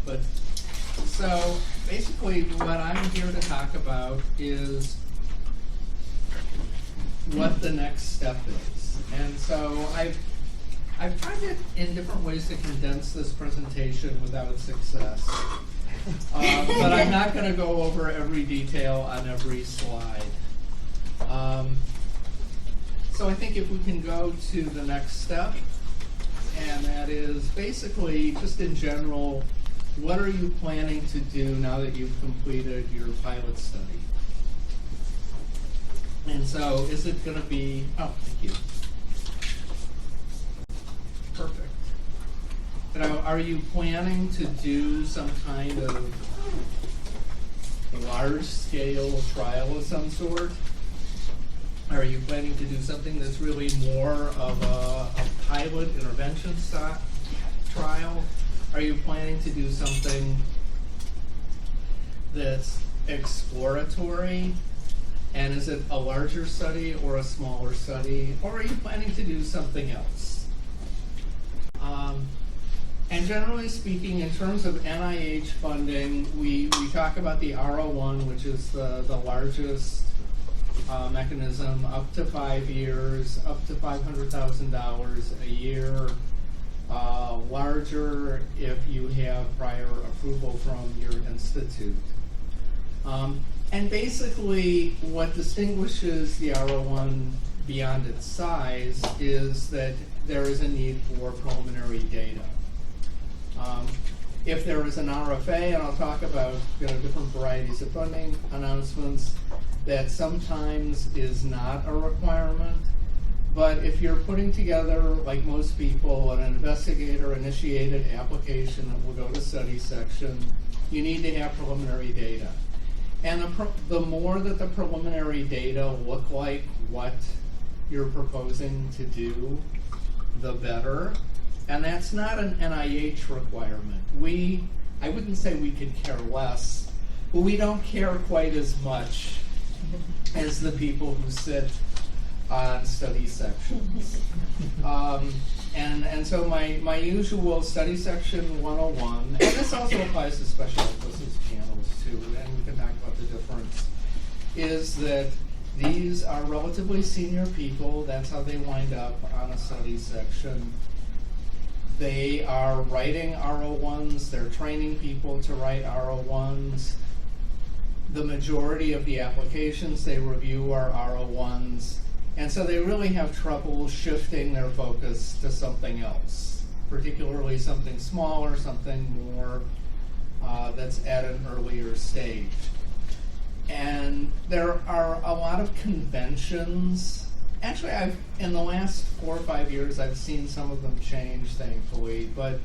but so basically what I'm here to talk about is what the next step is. And so I've tried it in different ways to condense this presentation without success. But I'm not going to go over every detail on every slide. So I think if we can go to the next step, and that is basically just in general, what are you planning to do now that you've completed your pilot study? And so is it going to be, oh, thank you. Perfect. Now, are you planning to do some kind of large-scale trial of some sort? Are you planning to do something that's really more of a pilot intervention trial? Are you planning to do something that's exploratory? And is it a larger study or a smaller study? Or are you planning to do something else? And generally speaking, in terms of NIH funding, we talk about the R01, which is the largest mechanism, up to 5 years, up to $500,000 a year, larger if you have prior approval from your institute. And basically what distinguishes the R01 beyond its size is that there is a need for preliminary data. If there is an RFA, and I'll talk about different varieties of funding announcements, that sometimes is not a requirement. But if you're putting together, like most people, an investigator-initiated application that will go to study section, you need to have preliminary data. And the more that the preliminary data look like what you're proposing to do, the better. And that's not an NIH requirement. I wouldn't say we could care less, but we don't care quite as much as the people who sit on study sections. And so my usual study section 101, and this also applies to special emphasis panels too, and we can talk about the difference, is that these are relatively senior people. That's how they wind up on a study section. They are writing R01s, they're training people to write R01s. The majority of the applications they review are R01s, and so they really have trouble shifting their focus to something else, particularly something smaller, something more that's at an earlier stage. And there are a lot of conventions. Actually, in the last 4 or 5 years, I've seen some of them change, thankfully, but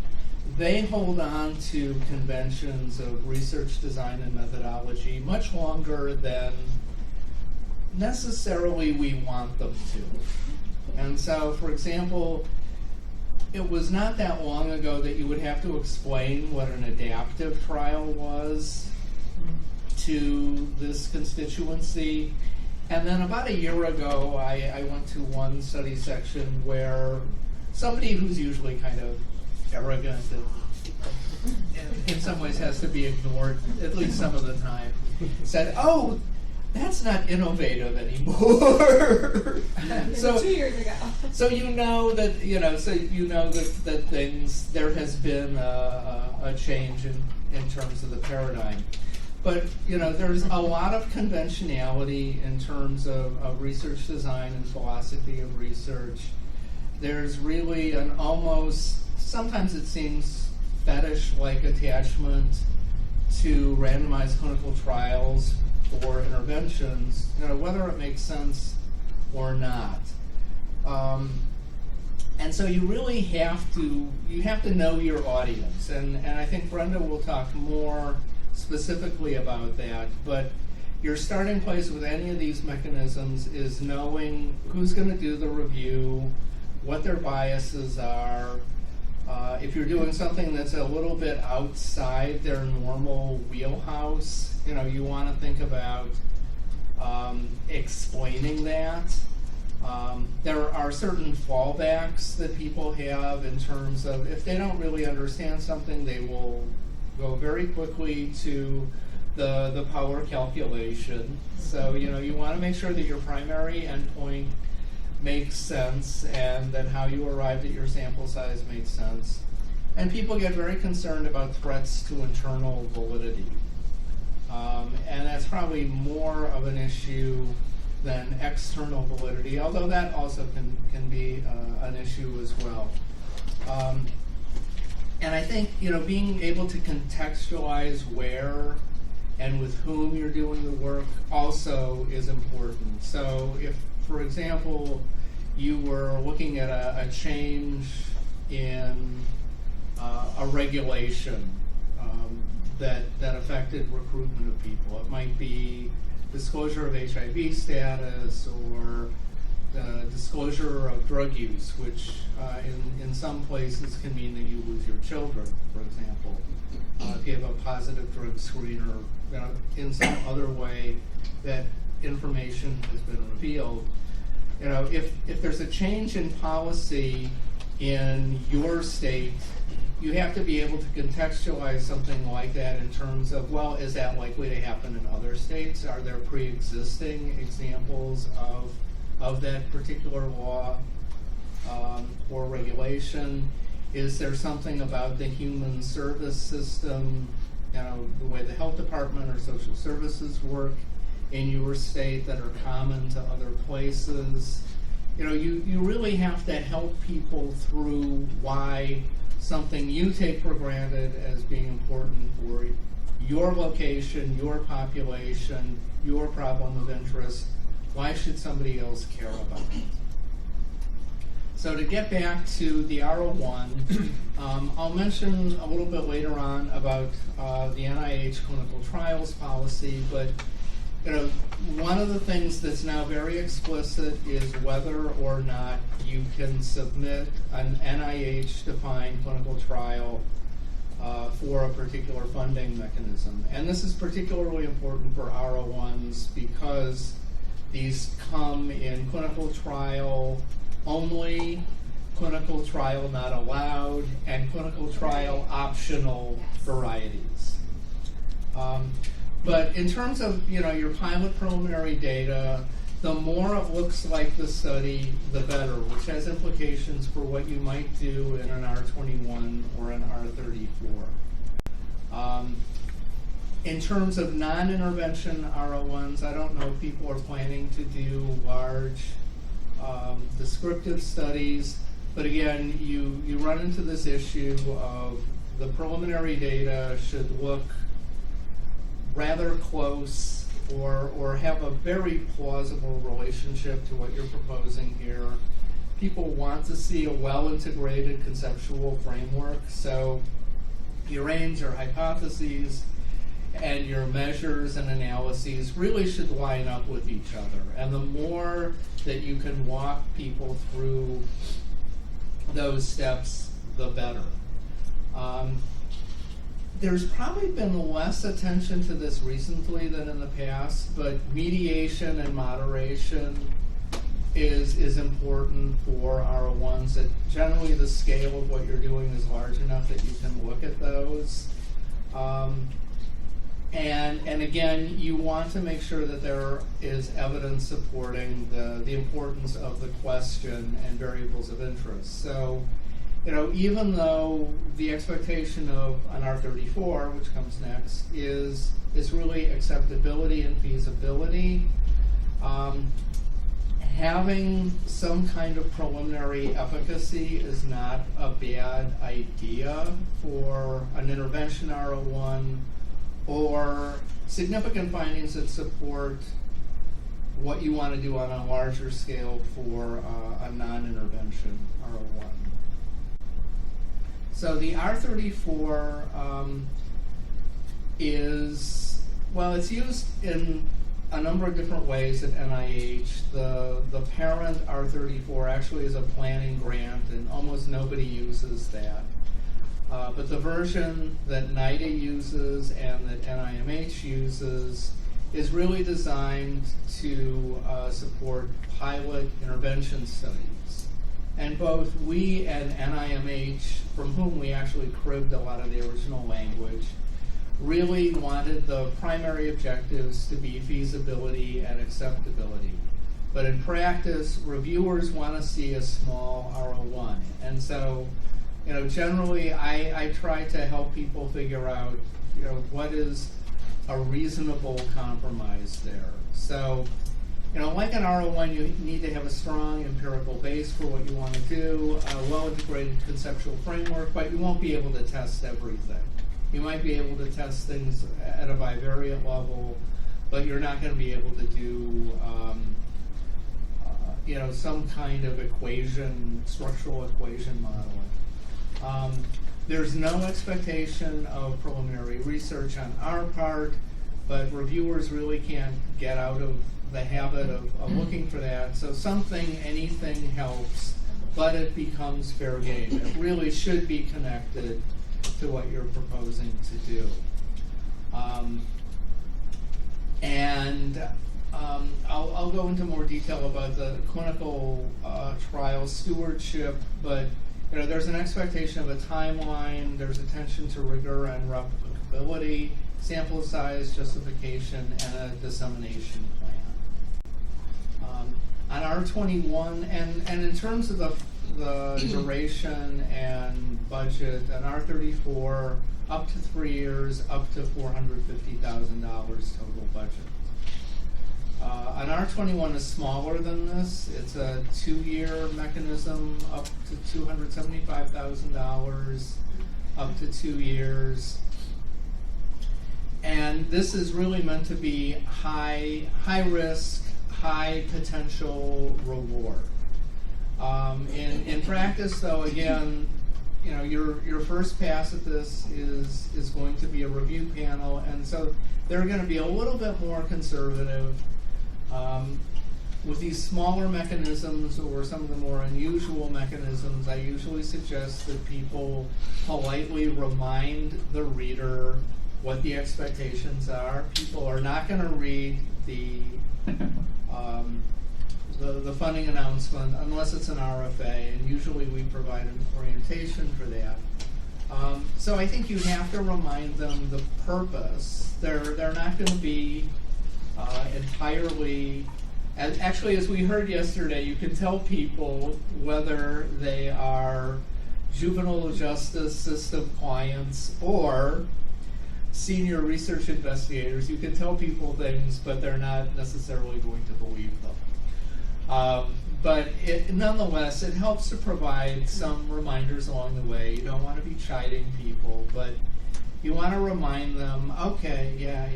they hold on to conventions of research design and methodology much longer than necessarily we want them to. And so, for example, it was not that long ago that you would have to explain what an adaptive trial was to this constituency. And then about a year ago, I went to one study section where somebody who's usually kind of arrogant and in some ways has to be ignored, at least some of the time, said, "Oh, that's not innovative anymore." So 2 years ago. So you know that that things, there has been a change in terms of the paradigm. But there's a lot of conventionality in terms of research design and philosophy of research. There's really an almost, sometimes it seems fetish-like attachment to randomized clinical trials for interventions, whether it makes sense or not. And so you really have to know your audience, and I think Brenda will talk more specifically about that, but your starting place with any of these mechanisms is knowing who's going to do the review, what their biases are. If you're doing something that's a little bit outside their normal wheelhouse, you want to think about explaining that. There are certain fallbacks that people have in terms of if they don't really understand something, they will go very quickly to the power calculation. So, you want to make sure that your primary endpoint makes sense and that how you arrived at your sample size makes sense. And people get very concerned about threats to internal validity. And that's probably more of an issue than external validity, although that also can be an issue as well. And I think, being able to contextualize where and with whom you're doing the work also is important. So if, for example, you were looking at a change in a regulation that affected recruitment of people, it might be disclosure of HIV status or the disclosure of drug use, which in some places can mean that you lose your children, for example, if you have a positive drug screen or in some other way that information has been revealed. If there's a change in policy in your state, you have to be able to contextualize something like that in terms of, well, is that likely to happen in other states? Are there pre-existing examples of that particular law or regulation? Is there something about the human service system, the way the health department or social services work in your state that are common to other places? You really have to help people through why something you take for granted as being important for your location, your population, your problem of interest. Why should somebody else care about it? So to get back to the R01, I'll mention a little bit later on about the NIH clinical trials policy, but one of the things that's now very explicit is whether or not you can submit an NIH-defined clinical trial for a particular funding mechanism. And this is particularly important for R01s because these come in clinical trial only, clinical trial not allowed, and clinical trial optional varieties. But in terms of your pilot preliminary data, the more it looks like the study, the better, which has implications for what you might do in an R21 or an R34. In terms of non-intervention R01s, I don't know if people are planning to do large descriptive studies, but again, you run into this issue of the preliminary data should look rather close or have a very plausible relationship to what you're proposing here. People want to see a well-integrated conceptual framework, so your aims or hypotheses and your measures and analyses really should line up with each other. And the more that you can walk people through those steps, the better. There's probably been less attention to this recently than in the past, but mediation and moderation is important for R01s. That generally the scale of what you're doing is large enough that you can look at those. And again, you want to make sure that there is evidence supporting the importance of the question and variables of interest. So, even though the expectation of an R34, which comes next, is really acceptability and feasibility, having some kind of preliminary efficacy is not a bad idea for an intervention R01 or significant findings that support what you want to do on a larger scale for a non-intervention R01. So the R34 it's used in a number of different ways at NIH. The parent R34 actually is a planning grant, and almost nobody uses that. But the version that NIDA uses and that NIMH uses is really designed to support pilot intervention studies. And both we and NIMH, from whom we actually cribbed a lot of the original language, really wanted the primary objectives to be feasibility and acceptability. But in practice, reviewers want to see a small R01. And so, generally I try to help people figure out, what is a reasonable compromise there. So, like an R01, you need to have a strong empirical base for what you want to do, a well-integrated conceptual framework, but you won't be able to test everything. You might be able to test things at a bivariate level, but you're not going to be able to do, some kind of structural equation modeling. There's no expectation of preliminary research on our part, but reviewers really can't get out of the habit of looking for that. So anything helps, but it becomes fair game. It really should be connected to what you're proposing to do. I'll go into more detail about the clinical trial stewardship, but there's an expectation of a timeline, there's attention to rigor and replicability, sample size, justification, and a dissemination plan. On R21, and in terms of the duration and budget, on R34, up to 3 years, up to $450,000 total budget. On R21 is smaller than this. It's a 2-year mechanism, up to $275,000, up to 2 years. And this is really meant to be high risk, high potential reward. In practice, though, again, your first pass at this is going to be a review panel, and so they're going to be a little bit more conservative. With these smaller mechanisms or some of the more unusual mechanisms, I usually suggest that people politely remind the reader what the expectations are. People are not going to read the funding announcement unless it's an RFA, and usually we provide an orientation for that. So I think you have to remind them the purpose. They're not going to be entirely, and actually, as we heard yesterday, you can tell people whether they are juvenile justice system clients or senior research investigators. You can tell people things, but they're not necessarily going to believe them. But nonetheless, it helps to provide some reminders along the way. You don't want to be chiding people, but you want to remind them, okay, yeah.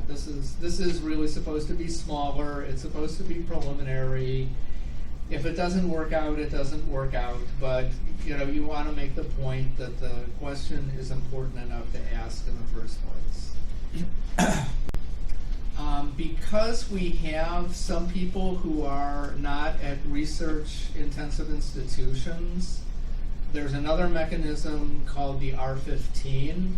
This is really supposed to be smaller. It's supposed to be preliminary. If it doesn't work out, it doesn't work out. But you want to make the point that the question is important enough to ask in the first place. Because we have some people who are not at research-intensive institutions, there's another mechanism called the R15,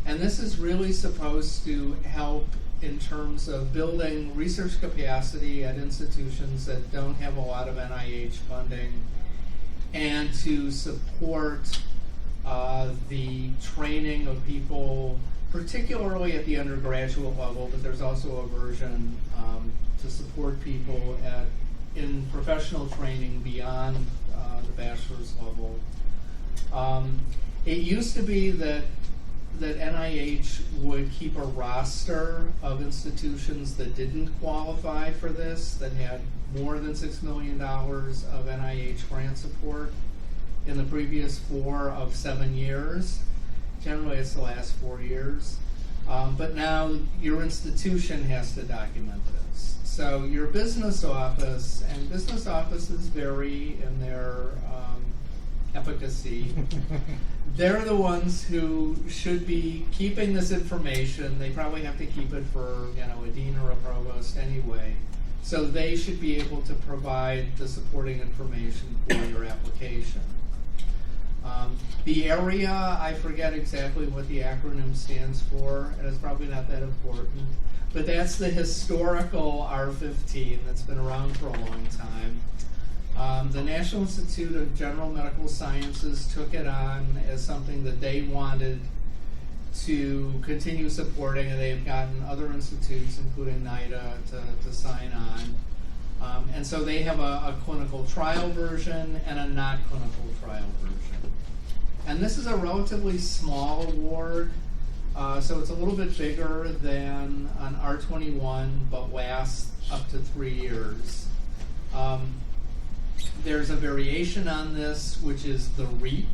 and this is really supposed to help in terms of building research capacity at institutions that don't have a lot of NIH funding, and to support the training of people, particularly at the undergraduate level, but there's also a version to support people in professional training beyond the bachelor's level. It used to be that NIH would keep a roster of institutions that didn't qualify for this, that had more than $6 million of NIH grant support in the previous 4 of 7 years. Generally, it's the last 4 years. But now your institution has to document this. So your business office, and business offices vary in their efficacy. They're the ones who should be keeping this information. They probably have to keep it for a dean or a provost anyway. So they should be able to provide the supporting information for your application. The area, I forget exactly what the acronym stands for, and it's probably not that important, but that's the historical R15 that's been around for a long time. The National Institute of General Medical Sciences took it on as something that they wanted to continue supporting, and they've gotten other institutes, including NIDA, to sign on. And so they have a clinical trial version and a not clinical trial version. And this is a relatively small award, so it's a little bit bigger than an R21, but lasts up to 3 years. There's a variation on this, which is the REAP,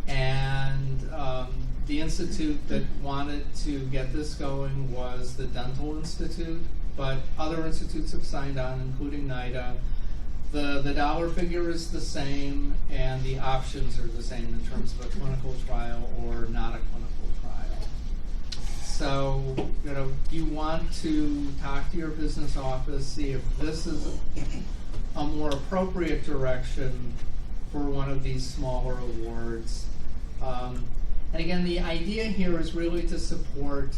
and the institute that wanted to get this going was the Dental Institute, but other institutes have signed on, including NIDA. The dollar figure is the same, and the options are the same in terms of a clinical trial or not a clinical trial. So, you want to talk to your business office, see if this is a more appropriate direction for one of these smaller awards. And again, the idea here is really to support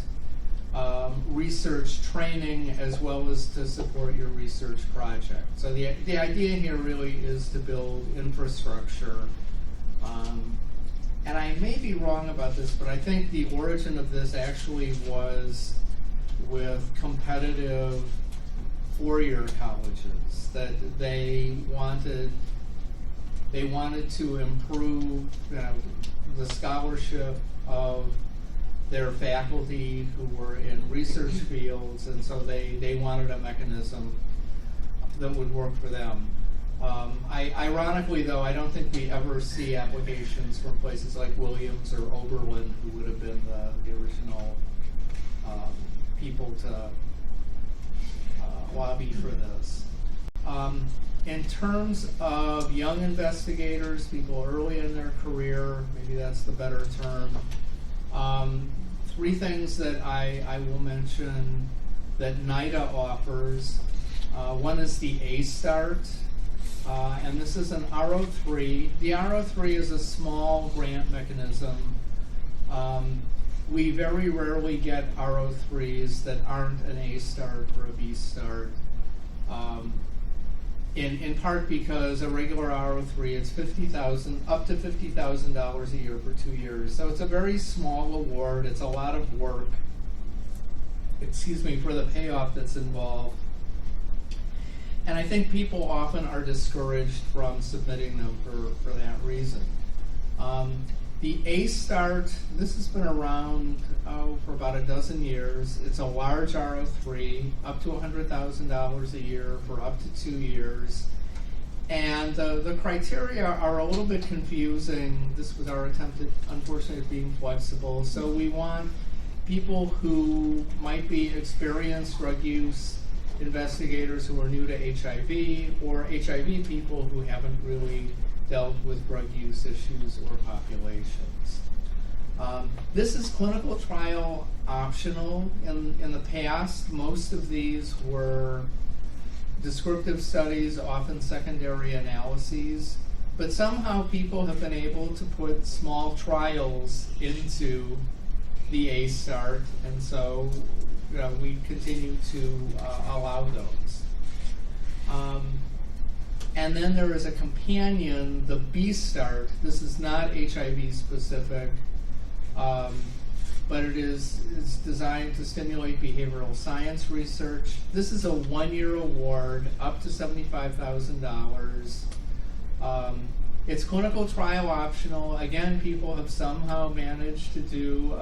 research training as well as to support your research project. So the idea here really is to build infrastructure. And I may be wrong about this, but I think the origin of this actually was with competitive four-year colleges, that they wanted to improve the scholarship of their faculty who were in research fields, and so they wanted a mechanism that would work for them. Ironically, though, I don't think we ever see applications from places like Williams or Oberlin, who would have been the original people to lobby for this. In terms of young investigators, people early in their career, maybe that's the better term, three things that I will mention that NIDA offers. One is the A-Start, and this is an R03. The R03 is a small grant mechanism. We very rarely get R03s that aren't an A-Start or a B-Start. In part because a regular R03, it's up to $50,000 a year for 2 years. So it's a very small award. It's a lot of work, for the payoff that's involved. And I think people often are discouraged from submitting them for that reason. The A-Start, this has been around for about a dozen years. It's a large R03, up to $100,000 a year for up to 2 years. And the criteria are a little bit confusing. This was our attempt at, unfortunately, being flexible. So we want people who might be experienced drug use investigators who are new to HIV, or HIV people who haven't really dealt with drug use issues or populations. This is clinical trial optional. In the past, most of these were descriptive studies, often secondary analyses, but somehow people have been able to put small trials into the A-Start, and so we continue to allow those. And then there is a companion, the B-Start. This is not HIV specific, but it is designed to stimulate behavioral science research. This is a 1-year award, up to $75,000. It's clinical trial optional. Again, people have somehow managed to do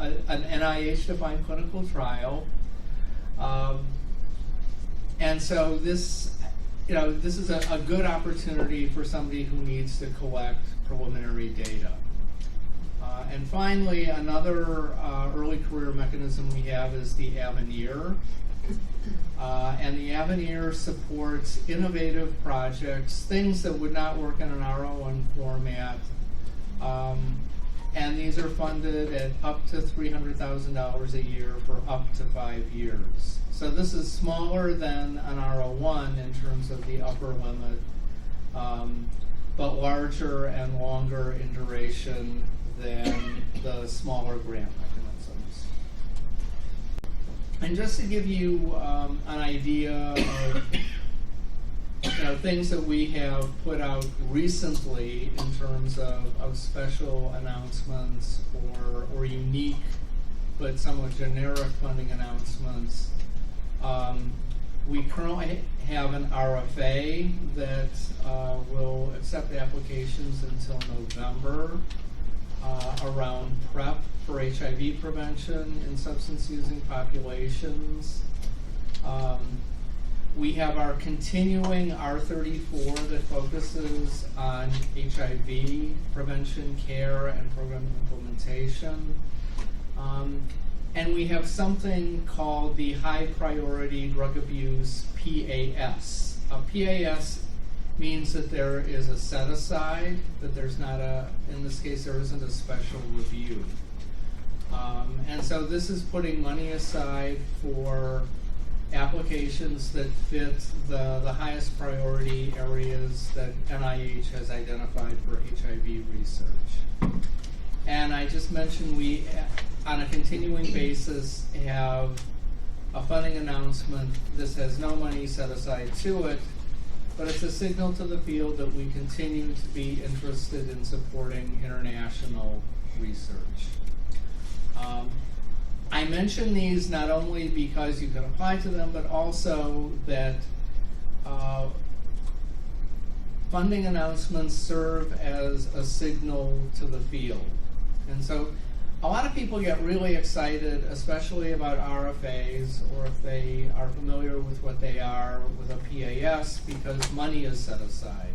an NIH-defined clinical trial. And so this is a good opportunity for somebody who needs to collect preliminary data. And finally, another early career mechanism we have is the Avenir. And the Avenir supports innovative projects, things that would not work in an R01 format. And these are funded at up to $300,000 a year for up to 5 years. So this is smaller than an R01 in terms of the upper limit, but larger and longer in duration than the smaller grant mechanisms. And just to give you an idea of things that we have put out recently in terms of special announcements or unique but somewhat generic funding announcements. We currently have an RFA that will accept applications until November around PrEP for HIV prevention in substance-using populations. We have our continuing R34 that focuses on HIV prevention, care, and program implementation. And we have something called the High Priority Drug Abuse PAS. PAS means that there is a set-aside, that there's not in this case, there isn't a special review. And so this is putting money aside for applications that fit the highest priority areas that NIH has identified for HIV research. And I just mentioned we, on a continuing basis, have a funding announcement. This has no money set aside to it, but it's a signal to the field that we continue to be interested in supporting international research. I mention these not only because you can apply to them, but also that funding announcements serve as a signal to the field. And so a lot of people get really excited, especially about RFAs, or if they are familiar with what they are with a PAS, because money is set aside.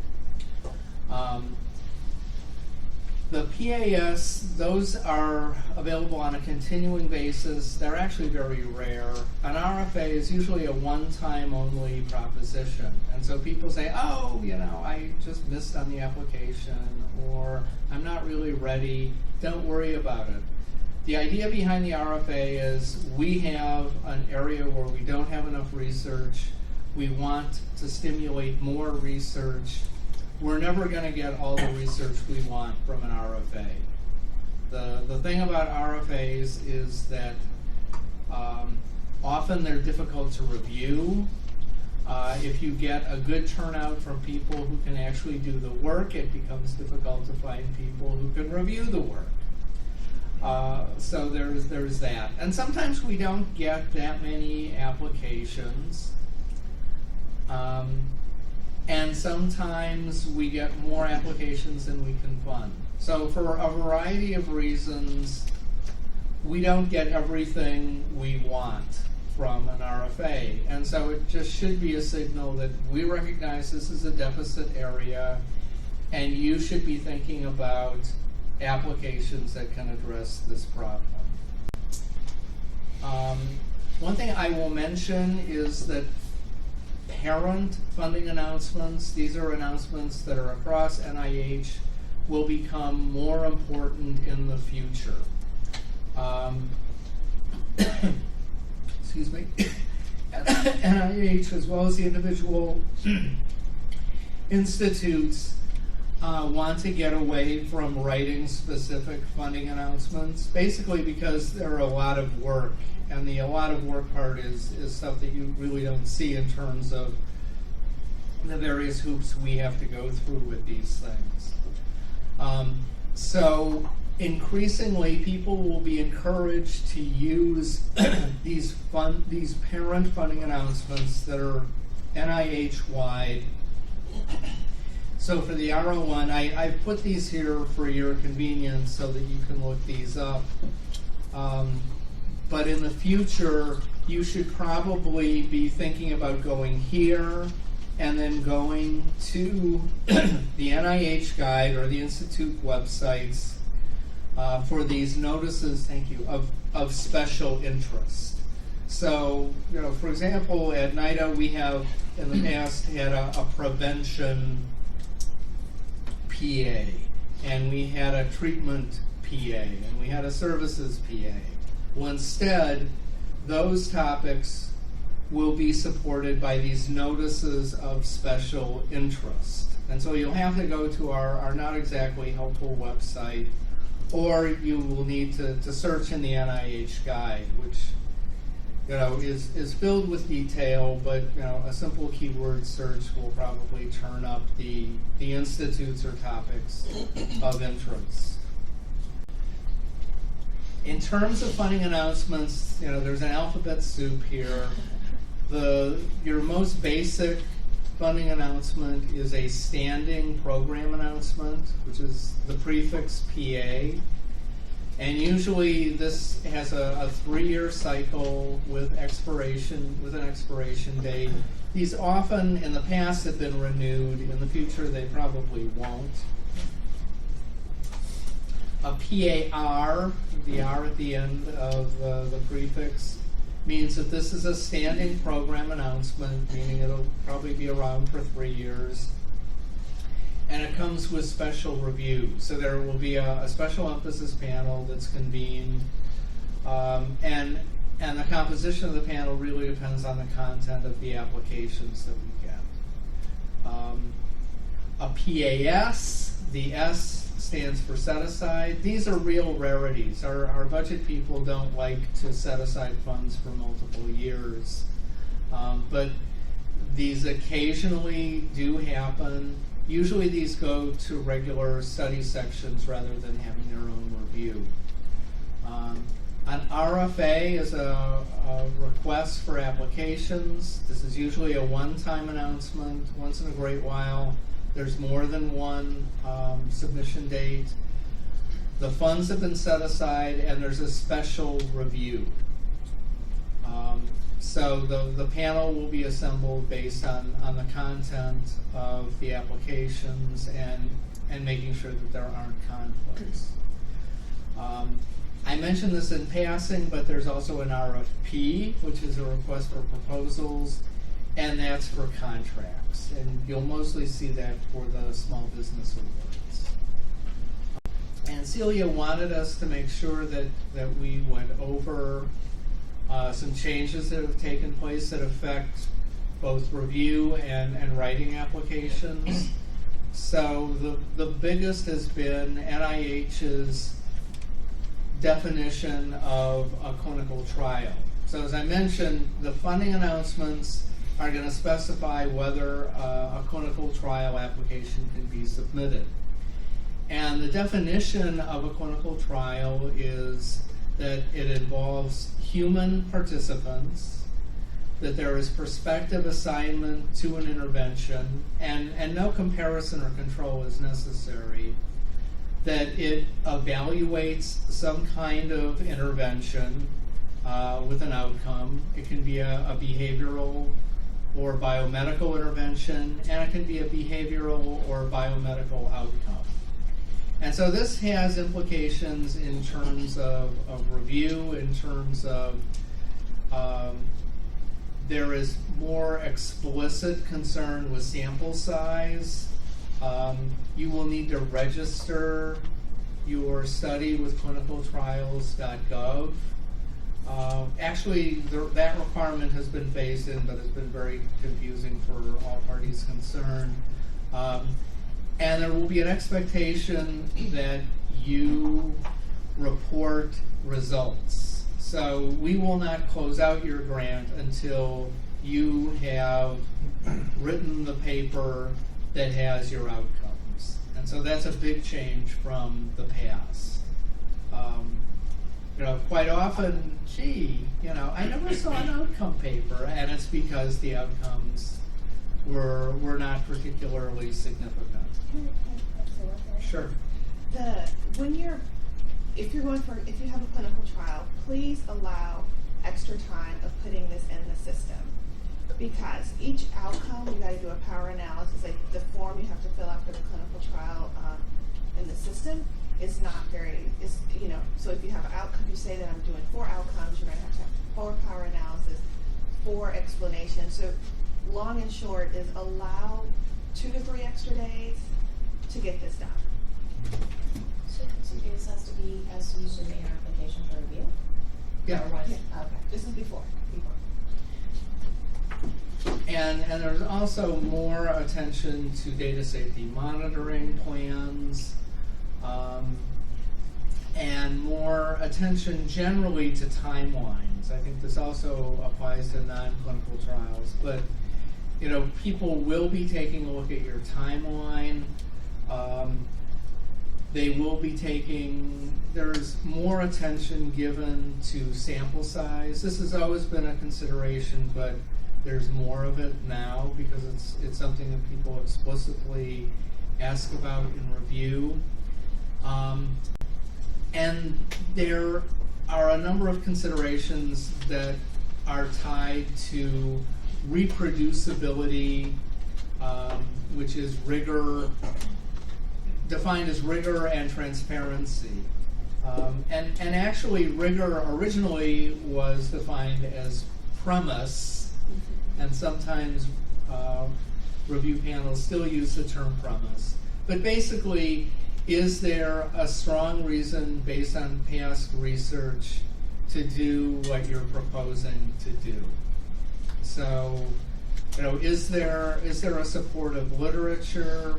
The PAS, those are available on a continuing basis. They're actually very rare. An RFA is usually a one-time only proposition. And so people say, oh, I just missed on the application, or I'm not really ready. Don't worry about it. The idea behind the RFA is we have an area where we don't have enough research. We want to stimulate more research. We're never going to get all the research we want from an RFA. The thing about RFAs is that often they're difficult to review. If you get a good turnout from people who can actually do the work, it becomes difficult to find people who can review the work. So there's that. And sometimes we don't get that many applications. And sometimes we get more applications than we can fund. So for a variety of reasons, we don't get everything we want from an RFA. And so it just should be a signal that we recognize this is a deficit area, and you should be thinking about applications that can address this problem. One thing I will mention is that parent funding announcements, these are announcements that are across NIH, will become more important in the future. Excuse me. NIH, as well as the individual institutes, want to get away from writing specific funding announcements, basically because they're a lot of work. And the a lot of work part is stuff that you really don't see in terms of the various hoops we have to go through with these things. So increasingly, people will be encouraged to use these parent funding announcements that are NIH-wide. So for the R01, I've put these here for your convenience so that you can look these up. But in the future, you should probably be thinking about going here and then going to the NIH guide or the Institute websites for these notices, thank you, of special interest. So, for example, at NIDA, we have in the past had a prevention PA, and we had a treatment PA, and we had a services PA. Well, instead, those topics will be supported by these notices of special interest. And so you'll have to go to our not exactly helpful website, or you will need to search in the NIH guide, which is filled with detail, but a simple keyword search will probably turn up the institutes or topics of interest. In terms of funding announcements, there's an alphabet soup here. Your most basic funding announcement is a standing program announcement, which is the prefix PA. And usually this has a 3-year cycle with an expiration date. These often, in the past, have been renewed. In the future, they probably won't. A PAR, the R at the end of the prefix, means that this is a standing program announcement, meaning it'll probably be around for 3 years. And it comes with special review. So there will be a special emphasis panel that's convened. And the composition of the panel really depends on the content of the applications that we get. A PAS, the S stands for set aside. These are real rarities. Our budget people don't like to set aside funds for multiple years. But these occasionally do happen. Usually these go to regular study sections rather than having their own review. An RFA is a request for applications. This is usually a one-time announcement. Once in a great while, there's more than one submission date. The funds have been set aside and there's a special review. So the panel will be assembled based on the content of the applications and making sure that there aren't conflicts. I mentioned this in passing, but there's also an RFP, which is a request for proposals, and that's for contracts. And you'll mostly see that for the small business awards. And Celia wanted us to make sure that we went over some changes that have taken place that affect both review and writing applications. So the biggest has been NIH's definition of a clinical trial. So as I mentioned, the funding announcements are going to specify whether a clinical trial application can be submitted. And the definition of a clinical trial is that it involves human participants, that there is prospective assignment to an intervention, and no comparison or control is necessary, that it evaluates some kind of intervention with an outcome. It can be a behavioral or biomedical intervention, and it can be a behavioral or biomedical outcome. And so this has implications in terms of review, in terms of there is more explicit concern with sample size. You will need to register your study with clinicaltrials.gov. Actually, that requirement has been phased in, but it's been very confusing for all parties concerned. And there will be an expectation that you report results. So we will not close out your grant until you have written the paper that has your outcomes. And so that's a big change from the past. Quite often, I never saw an outcome paper, and it's because the outcomes were not particularly significant. Sure. If you have a clinical trial, please allow extra time of putting this in the system, because each outcome you got to do a power analysis. Like the form you have to fill out for the clinical trial in the system is not very. So if you have an outcome, you say that I'm doing 4 outcomes. You're going to have 4 power analysis, 4 explanations. So long and short is allow 2 to 3 extra days to get this done. So this has to be as soon as you submit your application for review? Yeah. Okay. This is before. And there's also more attention to data safety monitoring plans, and more attention generally to timelines. trials. I think this also applies to non-clinical trials. But, people will be taking a look at your timeline. They will be there's more attention given to sample size. This has always been a consideration, but there's more of it now because it's something that people explicitly ask about in review. And there are a number of considerations that are tied to reproducibility, which is rigor, defined as rigor and transparency. And actually, rigor originally was defined as premise, and sometimes review panels still use the term premise. But basically, is there a strong reason based on past research to do what you're proposing to do? So, is there a supportive literature?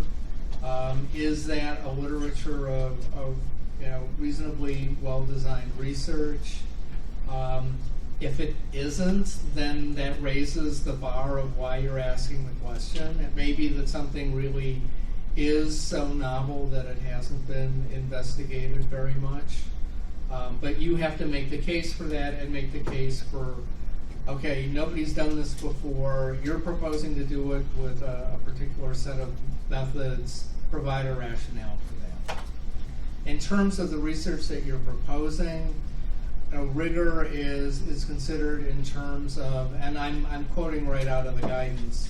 Is that a literature of reasonably well-designed research? If it isn't, then that raises the bar of why you're asking the question. It may be that something really is so novel that it hasn't been investigated very much. But you have to make the case for that and make the case for, okay, nobody's done this before, you're proposing to do it with a particular set of methods, provide a rationale for that. In terms of the research that you're proposing, rigor is considered in terms of, and I'm quoting right out of the guidance,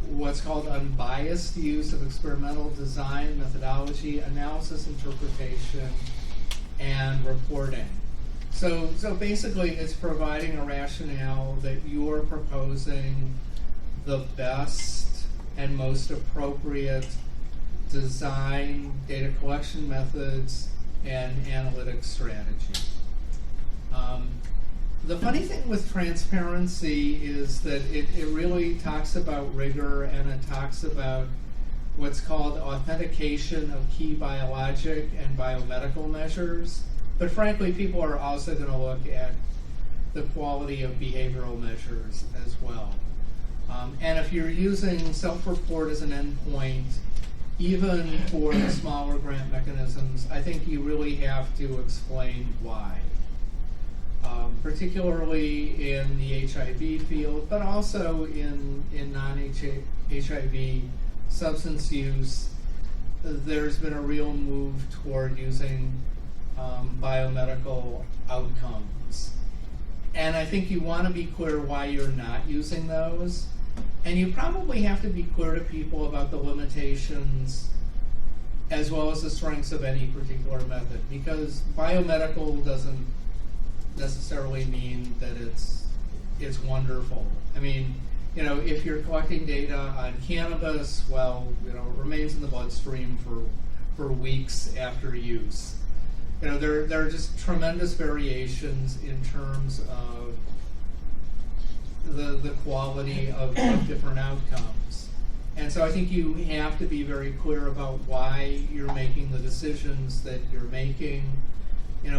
what's called unbiased use of experimental design, methodology, analysis, interpretation, and reporting. So basically it's providing a rationale that you're proposing the best and most appropriate design, data collection methods, and analytics strategy. The funny thing with transparency is that it really talks about rigor, and it talks about what's called authentication of key biologic and biomedical measures. But frankly, people are also going to look at the quality of behavioral measures as well. And if you're using self-report as an endpoint, even for the smaller grant mechanisms, I think you really have to explain why. Particularly in the HIV field, but also in non-HIV substance use, there's been a real move toward using biomedical outcomes. And I think you want to be clear why you're not using those. And you probably have to be clear to people about the limitations as well as the strengths of any particular method, because biomedical doesn't necessarily mean that it's wonderful. I mean, if you're collecting data on cannabis, well, it remains in the bloodstream for weeks after use. There are just tremendous variations in terms of the quality of different outcomes. And so I think you have to be very clear about why you're making the decisions that you're making.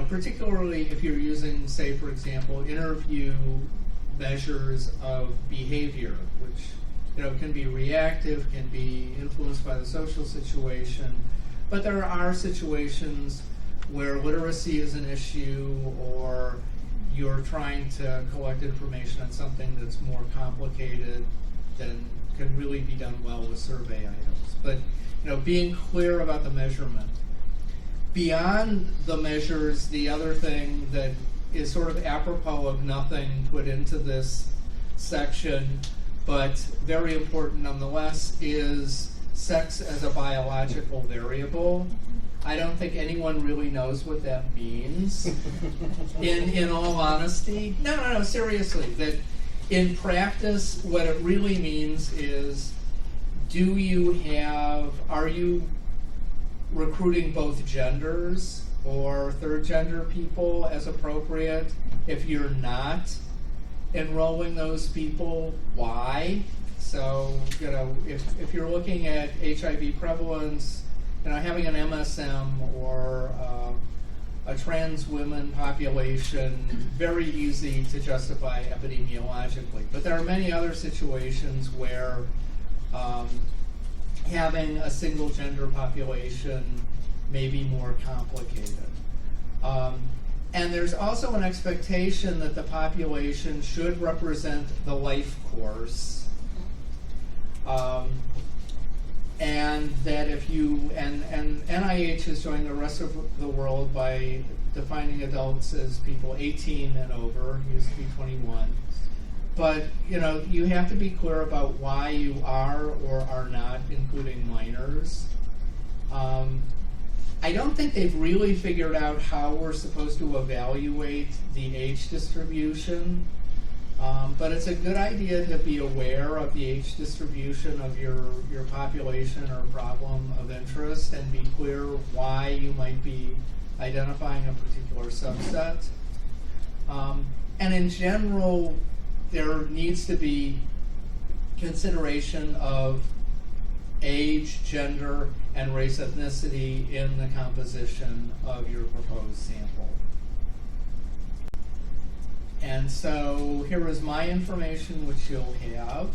Particularly if you're using, say, for example, interview measures of behavior, which can be reactive, can be influenced by the social situation, but there are situations where literacy is an issue, or you're trying to collect information on something that's more complicated than can really be done well with survey items. But being clear about the measurement. Beyond the measures, the other thing that is sort of apropos of nothing put into this section, but very important nonetheless, is sex as a biological variable. I don't think anyone really knows what that means, in all honesty. No, seriously. That in practice, what it really means is, are you recruiting both genders or third gender people as appropriate? If you're not enrolling those people, why? So, if you're looking at HIV prevalence, having an MSM or a trans women population, very easy to justify epidemiologically. But there are many other situations where having a single gender population may be more complicated. And there's also an expectation that the population should represent the life course. And that if you, and NIH has joined the rest of the world by defining adults as people 18 and over, used to be 21. But, you know, you have to be clear about why you are or are not including minors. I don't think they've really figured out how we're supposed to evaluate the age distribution. But it's a good idea to be aware of the age distribution of your population or problem of interest and be clear why you might be identifying a particular subset. And in general, there needs to be consideration of age, gender, and race ethnicity in the composition of your proposed sample. And so here is my information, which you'll have,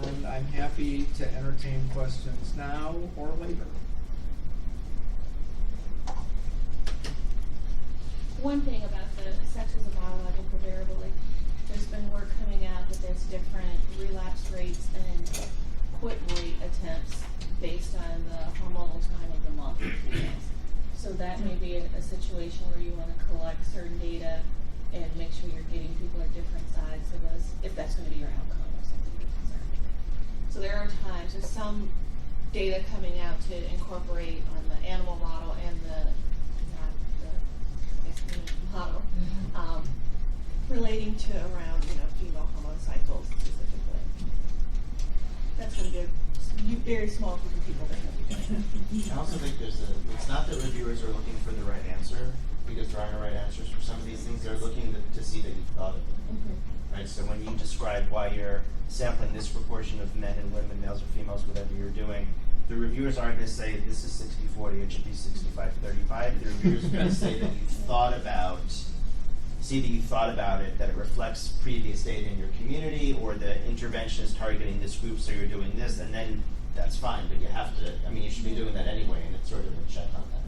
and I'm happy to entertain questions now or later. One thing about the sex as a biological variable, like, there's been work coming out that there's different relapse rates and quit rate attempts based on the hormonal time of the month. So that may be a situation where you want to collect certain data and make sure you're getting people at different sides of this, if that's going to be your outcome or something to be concerned with. So there are times, there's some data coming out to incorporate on the animal model and not the model, relating to around, female hormone cycles specifically. That's going to give very small group of people that are going to be doing that. I also think it's not that reviewers are looking for the right answer, because there aren't no right answers for some of these things. They're looking to see that you've thought of them. Right? So when you describe why you're sampling this proportion of men and women, males or females, whatever you're doing, the reviewers aren't going to say this is 60-40, it should be 65-35. The reviewers are going to say that you've thought about, that it reflects previous data in your community, or the intervention is targeting this group, so you're doing this, and then that's fine, but you have to, you should be doing that anyway, and it's sort of a check on that.